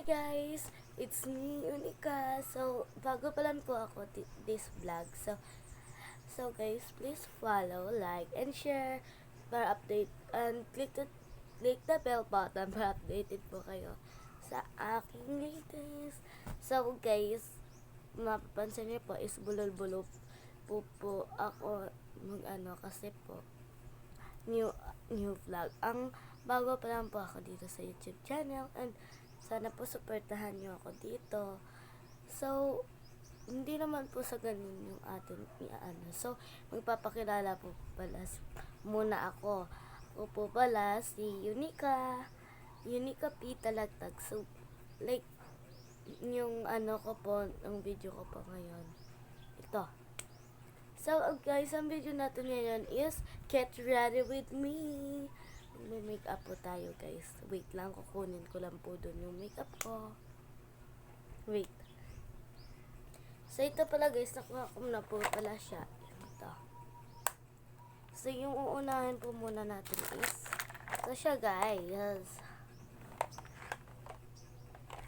Hi guys! It's me, Unika. So, bago pa lang po ako this vlog. So guys, please follow, like, and share para update and click the bell button para updated po kayo sa aking latest. So guys, mapapansin niyo po is bulol-bulol po ako kasi po new vlog. Ang bago pa lang po ako dito sa YouTube channel and sana po supportahan nyo ako dito. So, hindi naman po sa ganun yung atin So, magpapakilala po pala muna ako. Ako po pala si Unika P. Talagtag. So, like, yung ko po, ang video ko po ngayon. Ito. So, guys, ang video natin ngayon is Get Ready With Me. May makeup po tayo, guys. Wait lang, kukunin ko lang po dun yung makeup ko. Wait. So, ito pala, guys. Nakuha ko na po pala siya. Ito. So, yung uunahin po muna natin is ito siya, guys.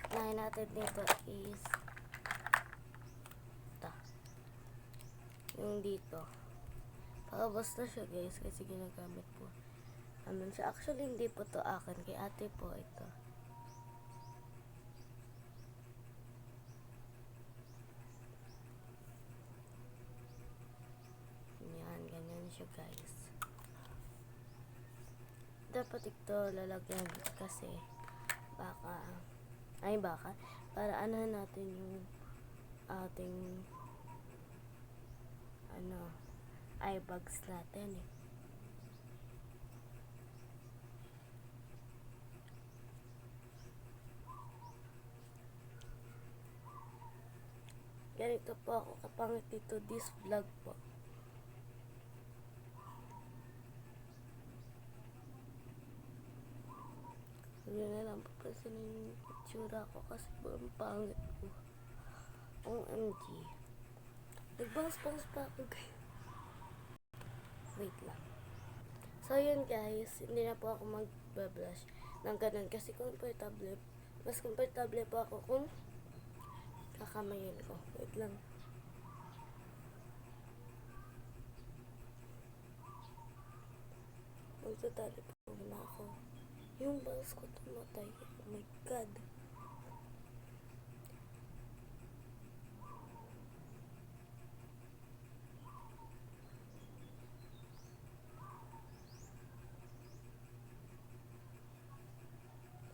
Unahin natin dito is ito. Yung dito. Pakabas na siya, guys, kasi ginagamit po. Siya. Actually, hindi po to akin. Kay ate po ito. Yan, ganyan siya, guys. Dapat ito lalagyan kasi baka para natin yung ating eye bags natin eh. Ganito po ako kapangit dito this vlog po. Hindi na lang papansinin yung itsura ko kasi po ang pangit ko. OMG. Nagbangs-bangs pa ako, guys. Wait lang. So yun, guys, hindi na po ako mag-blush ng ganun kasi mas comfortable po ako kung kakamayin ko. Wait lang. Magtatali po na ako. Yung bangs ko tumatay. Oh my God.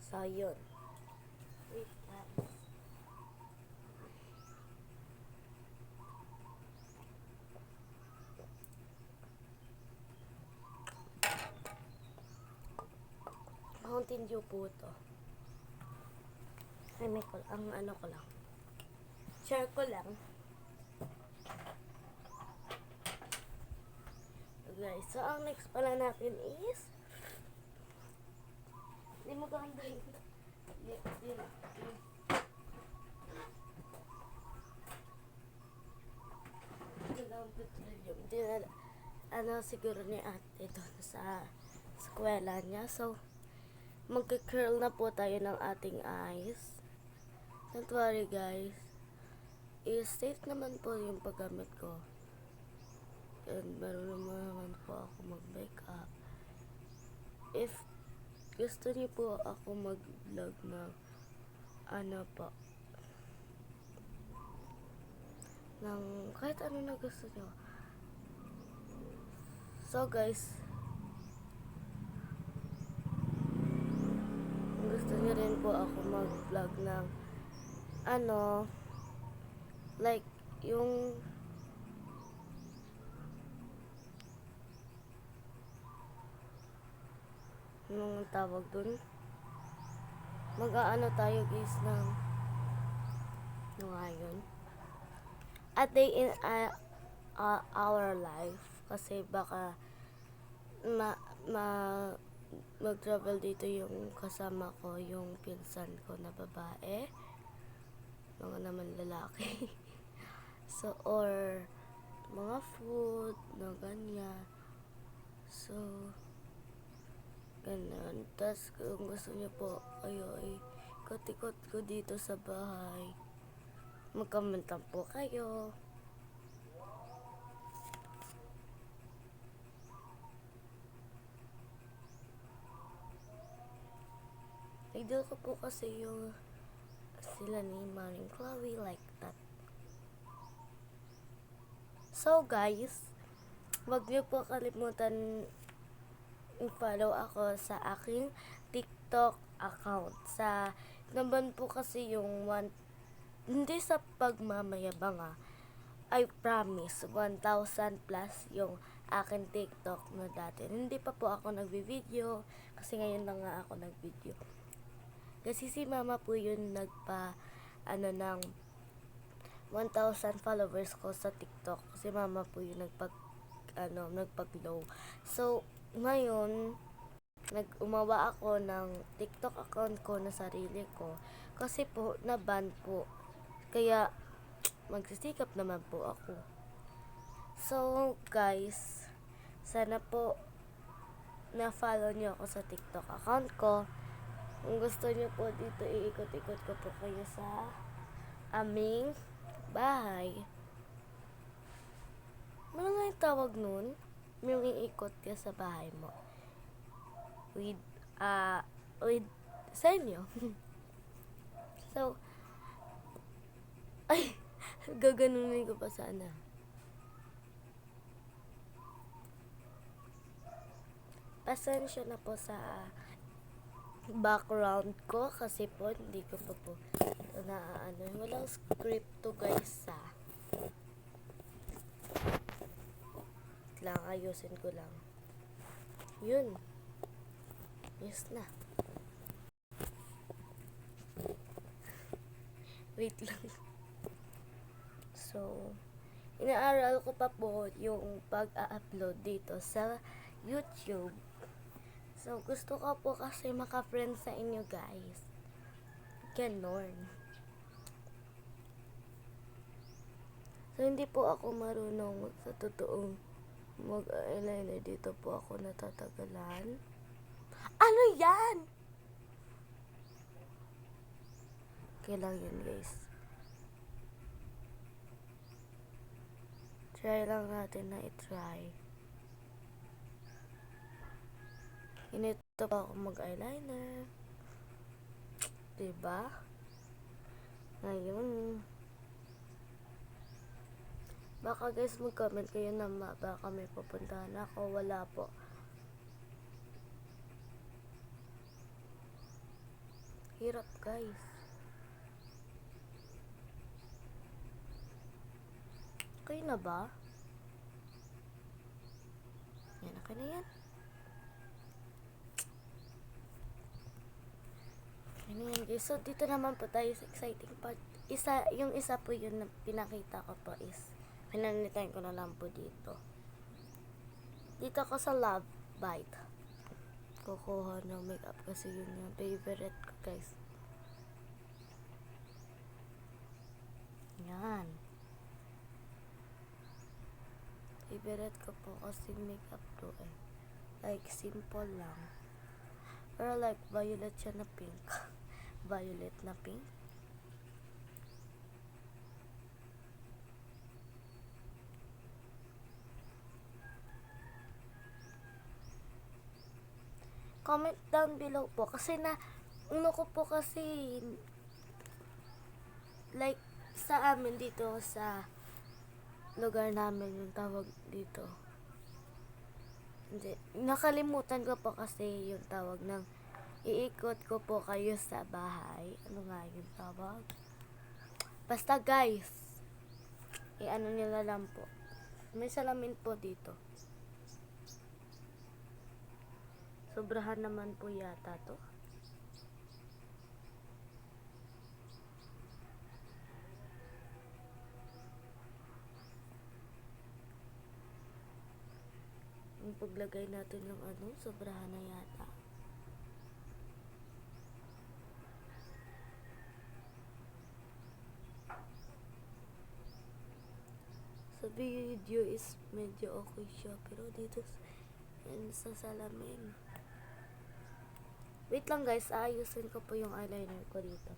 So yun. Wait, guys. Mountain Dew po ito. Ay, may ko lang. Share ko lang. Guys, so ang next pala natin is hindi mo ganda yun. Siguro ni ate doon sa eskwela niya. So, magka-curl na po tayo ng ating eyes. Don't worry, guys. Safe naman po yung paggamit ko. And meron naman po ako mag-makeup. If gusto niyo po ako mag-vlog na ng kahit ano na gusto niyo. So guys, gusto niyo rin po ako mag-vlog ng like yung tawag dun, tayo, guys, ng ngayon a day in our life kasi baka mag-travel dito yung kasama ko, yung pinsan ko na babae, mga naman lalaki. So, or mga food na ganyan. So, ganun. Tas kung gusto niyo po, ikot-ikot ko dito sa bahay. Mag-comment lang po kayo. Idol ko po kasi yung sila ni Maring Chloe, like that. So guys, wag niyo po kalimutan i-follow ako sa aking TikTok account. Sa naman po kasi yung hindi sa pagmamayabang I promise 1,000 plus yung akin TikTok na dati. Hindi pa po ako nagvi-video kasi ngayon lang nga ako nag-video. Kasi si mama po yun ng 1,000 followers ko sa TikTok. Si mama po yung nagpag-low. So, ngayon, umawa ako ng TikTok account ko na sarili ko. Kasi po, na-ban po. Kaya, magsisikap naman po ako. So, guys, sana po na-follow nyo ako sa TikTok account ko. Kung gusto nyo po dito, iikot-ikot ko po kayo sa aming bahay. Ano nga yung tawag nun? Yung iikot ka sa bahay mo. With sa inyo. So, ay, gaganunin ko pa sana. Pasensya na po sa background ko kasi po hindi ko pa po walang script to guys lang, ayusin ko lang yun. Yes na. Wait lang. So, inaaral ko pa po yung pag-a-upload dito sa YouTube. So, gusto ko po kasi maka-friend sa inyo guys. Ganon. So, hindi po ako marunong sa totoong mag-eyeliner. Dito po ako natatagalan. Ano yan? Okay lang yun guys. Try lang natin na i-try. Inito pa ako mag-eyeliner. Diba? Ngayon. Baka guys mag-comment kayo na baka may pupuntahan ako. Wala po. Hirap guys. Okay na ba? Yan, okay na yan. Ayan guys, so dito naman po tayo sa exciting part. Yung isa po yun na pinakita ko po is, pinanitayin ko na lang po dito. Dito ako sa Love Bite. Kukuha ng makeup kasi yun yung favorite ko guys. Yan. Favorite ko po kasi makeup to eh. Like simple lang. Pero like violet siya na pink. Violet na pink. Comment down below po kasi ko po kasi like sa amin dito sa lugar namin yung tawag dito. Hindi, nakalimutan ko po kasi yung tawag ng iikot ko po kayo sa bahay. Ano nga yung tawag? Basta guys, i-ano nila lang po. May salamin po dito. Sobrahan naman po yata to. Yung paglagay natin ng sobrahan na yata. Sa video is medyo okay siya, pero dito sa salamin Wait lang guys, aayusin ko po yung eyeliner ko dito.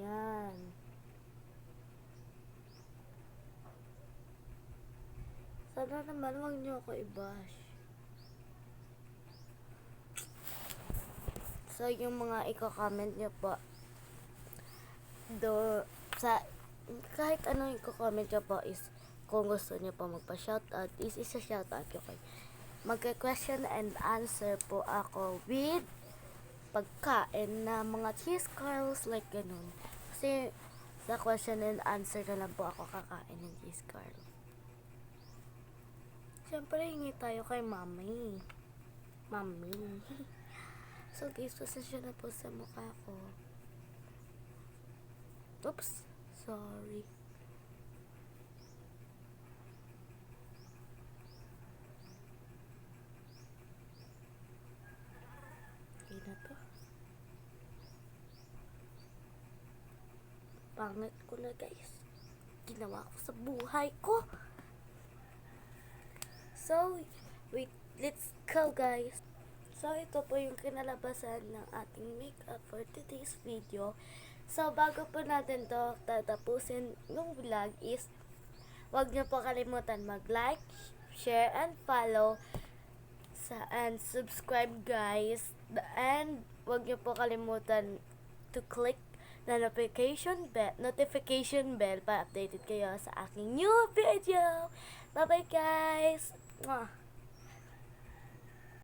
Yan. Sana naman wag niyo ako i-bash. So, yung mga i-comment niyo po, kahit anong i-comment niyo po is, kung gusto niyo po magpa-shoutout, is isa-shoutout ko kayo. Magka-question and answer po ako with pagkain na mga cheese curls, like ganun. Kasi, sa question and answer na lang po ako kakain ng cheese curl. Siyempre, hingi tayo kay mami. Mami. So guys, pasensya na po sa mukha ko. Oops, sorry. Okay na to. Pangit ko na guys. Ginawa ko sa buhay ko. So, wait, let's go guys. So, ito po yung kinalabasan ng ating makeup for today's video. So, bago po natin to tatapusin yung vlog is, wag niyo po kalimutan mag-like, share, and follow, and subscribe guys. And wag niyo po kalimutan to click na notification bell para updated kayo sa aking new video. Bye-bye guys! Mwah!